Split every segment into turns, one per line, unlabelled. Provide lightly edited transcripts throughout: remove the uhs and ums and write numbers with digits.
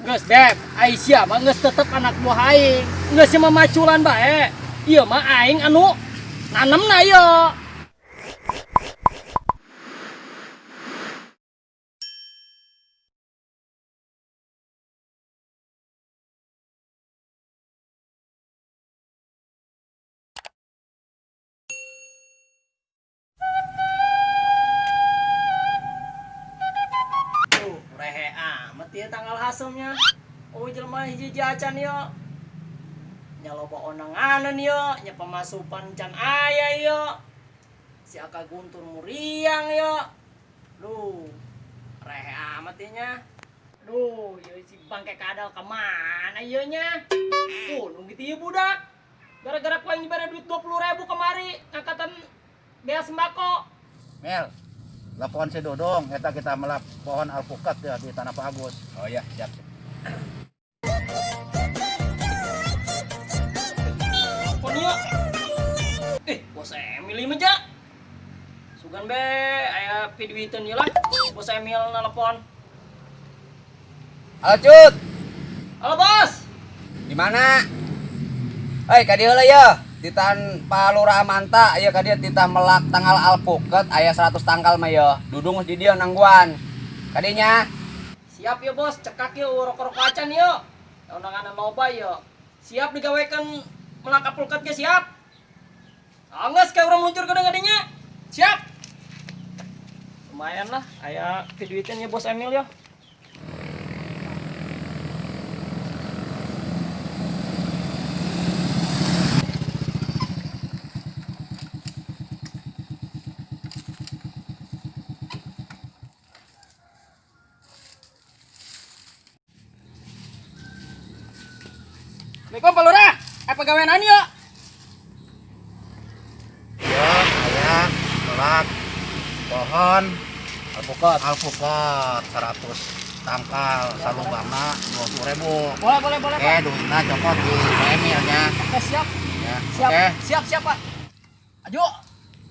Geus beb, Aisyah mah geus tetep anak buah aing. Geus mah maculan bae. Ieu mah aing anu nanemna ieu. Rehe amat ya tanggal hasilnya. Oh jelema hiji acan yo. Nya loba onanganan yo, nya pemasupan can aya yo. Si Aka Guntur muriang yo. Duh, rehe amat ya nya. Duh, yo si bangke kadal kemana ieu nya? Nunggu gitu ieu budak. Gara-gara ku aing dibere duit 20.000 kemari angkatan bea sembako.
Mel, laporan si Dodong, eta kita melap pohon alpukat ya di Tanah Pak Agus.
Oh iya, siap.
Teleponnya. Bos Emil ieu mah. Sugan be aya piduiteun ieu lah. Bos Emil nelpon.
Halo Cut,
Halo bos.
di mana? Hei, ka dieu heula ya. Titan Palurah Manta, aya ka dieu titah melak tanggal alpuket aya 100 tanggal mah ya. Dudung di dieu nangguan. Kadinya
Siap ya bos, cekak yuk rokok-rokok acan yuk. Undangan loba yuk. Siap digawekan melak alpukat ge siap. Angges kayak orang meluncur gede-gedenya. Siap. Lumayan lah, aya piduiteun ya bos Emil ya. Assalamualaikum Pak Lurah, apa gawean yuk?
Ya, saya melap pohon
alpuket.
alpukat 100 tangkal, salubangna 20.000.
Boleh Pak.
Duitna cokot di Emilnya.
Oke siap.
Ya,
Siap,
oke.
siap Pak. Ajo,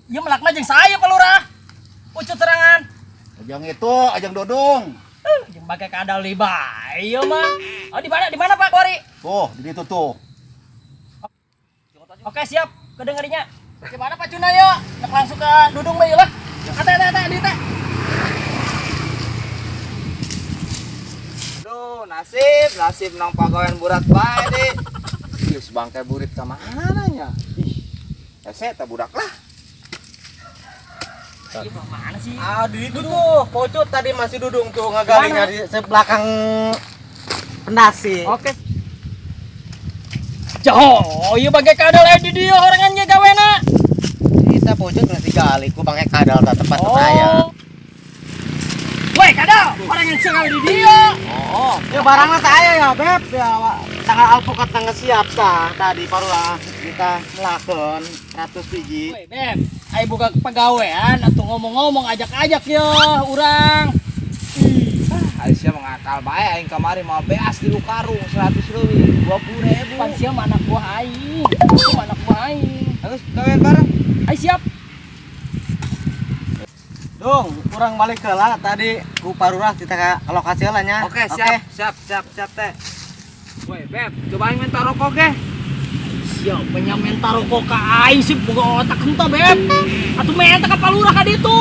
ieu melakna jeung saya Pak Lurah. Pucut serangan.
Ajang itu, ajang Dodong.
Jeung bage kadal li bae ieu mah. Oh di mana Pak Kori?
Tuh, di situ tuh.
Oke siap, kedengerinya. Gimana Pak Cuna yuk? Nak langsung ke Dudung bae lah. Ate di teh.
Aduh, nasib nang pagawean burat bae deh. Geus bangke burit ka mana nya? Ih, hese teh budak lah.
Ih, mana sih?
Di itu tuh, Pocut tadi masih dudung tuh ngagaling di belakang pendasi.
Oke. Jauh, ieu bage kadal di dieu orangannya gawena.
Kita Pocut ngasih gali, ku pakai kadal tak tempat saya.
Woi, kadal, orang yang sing di dieu.
Oh, ya barangnya saya ya, Beb. Ya, tanggal alpukat tanggal siap tah. Tadi parulah kita melakukan 100 biji.
Woi, Beb, ai buka pagawean atuh ngomong-ngomong ajak-ajak ya urang.
Aisyah mengakal bae aing kamari mau beas di karung 100 leuwih 20.000.
Pan sia anak buah aing. Itu anak buah aing.
Terus gawean bareng.
Ai siap.
Dong, kurang balik ke lah tadi ku parurah kita ke lokasi lah nya.
Oke, siap teh. Woi, Beb, coba aing minta rokok ge.
Siapa yang minta rokok ka aing sih boga otak henteu Beb. Atuh minta ka Palurah ka ditu.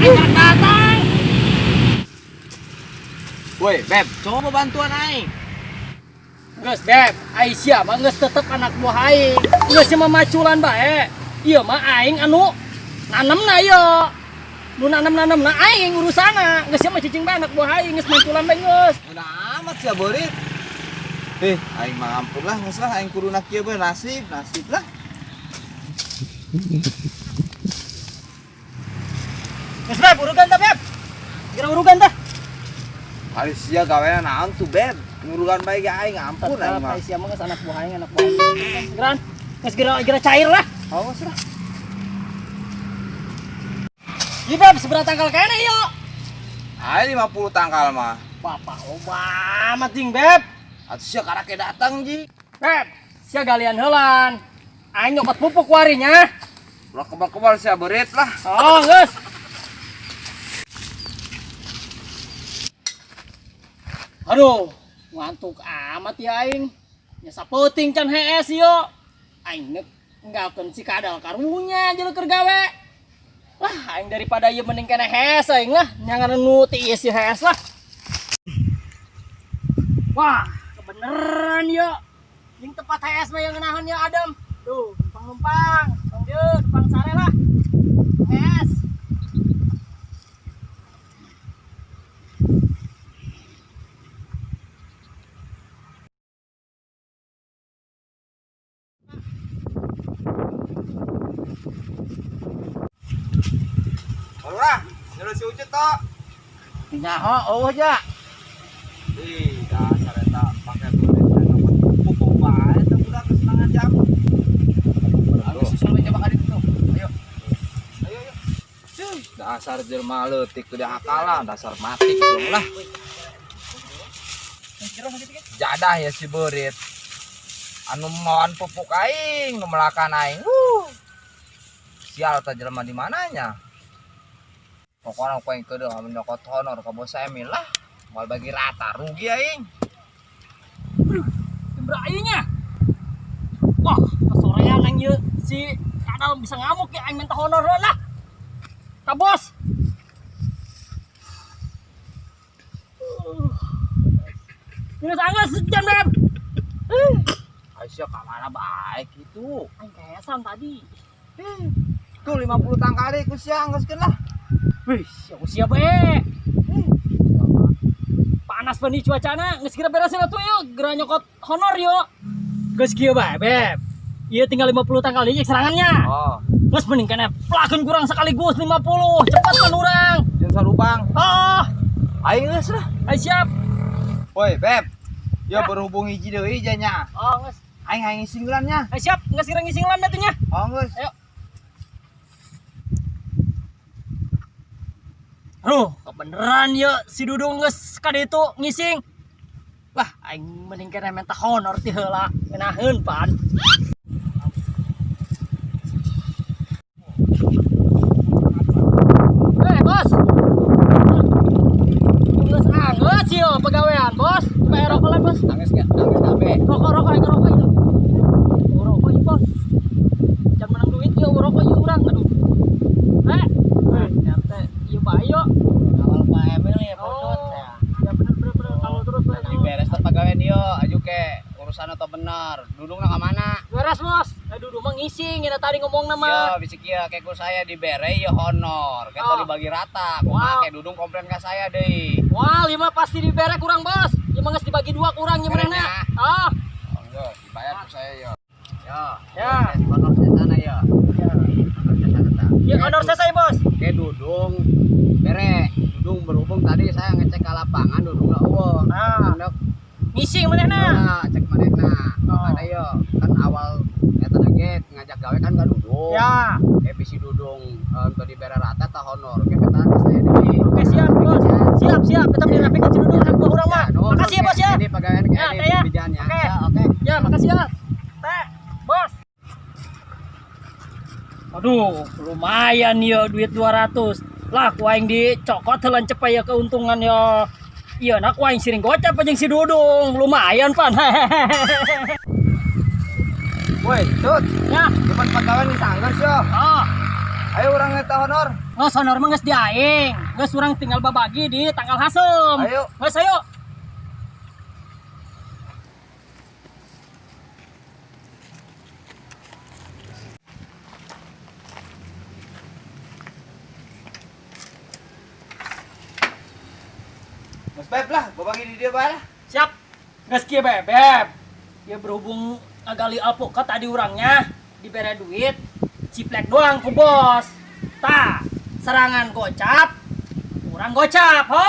Aing karek datang.
Woi, Beb, coba bantuan aing.
Geus Beb, Aisyah mah geus tetep anak buah aing. Geus mah maculan bae. Ieu mah aing anu nanemna ieu. Nu nanem-nanemna aing urusana. Geus mah cicing bae anak buah aing geus maculan bae geus.
Udah amat sia beurit. Aing mah ampun lah, geus lah aing kuduna kieu bae nasib lah.
Geus Beb, urugan tah Beb. Kira urugan tah.
Aisyah gawean naon tuh, Beb? Ngurugan bae ge aing ampun aing mah.
Aisyah mah geus anak buah aing, anak buah aing. Geran, geus geura cair lah.
Awas lah.
Ieu Beb, seberapa tanggal kene ieu?
Aing 50 tanggal mah.
Bapak loba amat jeung Beb.
Atuh sia karake datang ji.
Beb, sia galian heulan. Aing nyokot pupuk warinya.
Ulah kebal-kebal sia beurit lah.
Oh, geus. Aduh, Ngantuk amat ya aing. Nya saputing can hees yo. Aing nggalkeun si kadal karunya jeleuker gawe. Lah aing daripada ieu mending kena hees aing lah, nyangan nu tiis si hees lah. Wah, kebeneran yo. Yang tempat hees mah yang ngeunaheun ya Adam. Tuh, numpang-numpang. Tong dieu, numpang sare lah. Hees.
Lurah, nyuruh si Ucut toh.
Nyaho eueuh ja.
Ih, dasar eta pake duit pupuk bae eta budak geus 9 jam. Ayo susul we coba ka ditu tuh. Ayo. Ayo, ayo. Dasar jelema leutik teu diakalan, dasar mati dong lah. Jadah ya si beurit. Anu moan pupuk aing, nu melakan aing. Sial tah jelema di mananya. Pokoknya aku yang kedua menyokot honor ke bos Emil lah. Mau bagi rata, rugi aing.
Berainya. Wah, kesorean yang ieu si kadal bisa ngamuk ya aing minta honor lah. Ka bos. Ini sangat sejam, Beb.
Aisyah ka mana baik itu.
Aing keesan tadi.
Tuh 50 tangkali ku siang geuskeun lah.
Wih, siap be. Panas banget cuacana, geus kira beresin atuh yuk, geura nyokot honor yuk. Geus kieu bae, Beb. Ieu tinggal 50 tangkal ieu serangannya.
Oh,
Geus mending kana pelakeun kurang sekaligus 50. Cepat kan urang.
jeung sarubang.
Oh,
Aing geus lah.
ayo siap.
Woi, Beb. Ya berhubung hiji deui janya.
Oh, geus.
Aing hayang singlannya.
Ayo siap, geus kira ngisinglan atunya.
Oh, geus.
Ayo. Aduh, kebeneran ya si Dudung geus ka ditu ngising. Wah, aing mending kena minta honor ti heula, ngeunaheun pan. Bos. Geus anggeus yo pegawean, Bos. Coba rokok lah, Bos.
Nangis kabeh.
Rokok aing rokok ieu. Rokok ieu, Bos. Jangan menang duit yo rokok ieu urang, aduh. RT ieu bae yo.
Awal Pak Emil ya
Oh, ya bener. Kalau terus
Jadi beres teh pagawean ieu, aju ke urusan atau bener. Dudungna ka mana?
beres, Bos. Duduk mah ngising, nya tadi ngomong
Yo,
nama.
bisik ieu keku saya dibere ya honor. Kita
Oh.
dibagi rata.
Wow.
Kumaha ke Dudung komplain ka saya deui.
Wah, 5 pasti dibere kurang, Bos. Ieu mah geus dibagi 2 kurang nya
Berenya.
manehna. Ah,
Oh, yo, dibayar ku saya yo. Yo.
Ya.
Honor saya sana yo. Honor saya sana.
ieu honor selesai, Bos.
Oke, Dudung bere. Dudung berhubung tadi saya ngecek ke lapangan Dudung lah eueuh.
Ah.
Andok
Ngising manehna.
nah, cek manehna.
Oh.
Ada yo. Kan awal eta nage ngajak gawe kan ka Dudung.
Ya.
Bisi Dudung untuk dibere rata tah honor. Oke, kita saya deui.
Oke, siap, Bos. Siap. Kita beli rapi ke Dudung anak buah urang mah. Makasih ya, Bos ya.
Ini pegawai
Ya, teh ya.
bijannya.
Oke.
Ya, oke.
Ya, makasih ya. Teh, Bos. Aduh, lumayan ya duit 200. Lah, ku aing dicokot heulan cepet ya keuntungan ya. Iya, nak ku aing sering gocap jeung si Dudung. Lumayan pan.
Woi, Tut.
Ya.
Depan pegawai nih sanggeus yo.
Oh,
Ayo urang eta honor.
geus honor mah geus di aing. Geus urang tinggal babagi di tanggal hasem.
Ayo.
Geus ayo.
Mas Beb lah, gua bagi di dia bae lah.
Siap. Geus kieu bebeb. Ya berhubung agali alpukat tadi urangnya dibere duit, ciplek doang ku bos. Tah, serangan gocap, urang gocap, ho?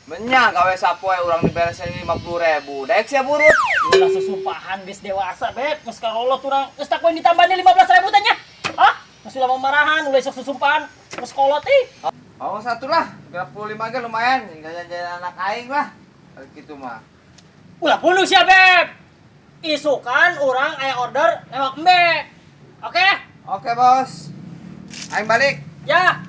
Menya gawe sapoe urang diberesin 50.000. Daek sia burut.
Ulah susumpahan geus dewasa, Beb. Geus kalolot urang, geus tak poin ditambahnya 15.000 tanya. Hah? Geus ulah mamarahan, ulah sok susumpahan. Geus kolot ih.
Oh, satu lah. 35 ge lumayan. Jajan anak aing lah. Gitu mah.
Ulah puluh sia, Beb. Isukan urang aya order lewat Embe. Oke?
Oke, Bos. Aing balik.
Ya.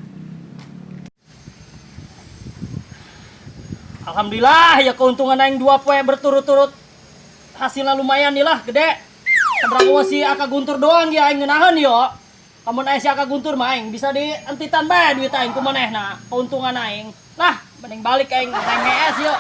Alhamdulillah ya keuntungan aing 2 poe berturut-turut. Hasilnya lumayan nih lah, gede. Keberapa si Aka Guntur doang ya aing ngeunaheun yo. Kamun aya si Aka Guntur mah aing bisa dientitan bae duit aing kumanehna. Keuntungan aing. Lah, mending balik aing ngees yo.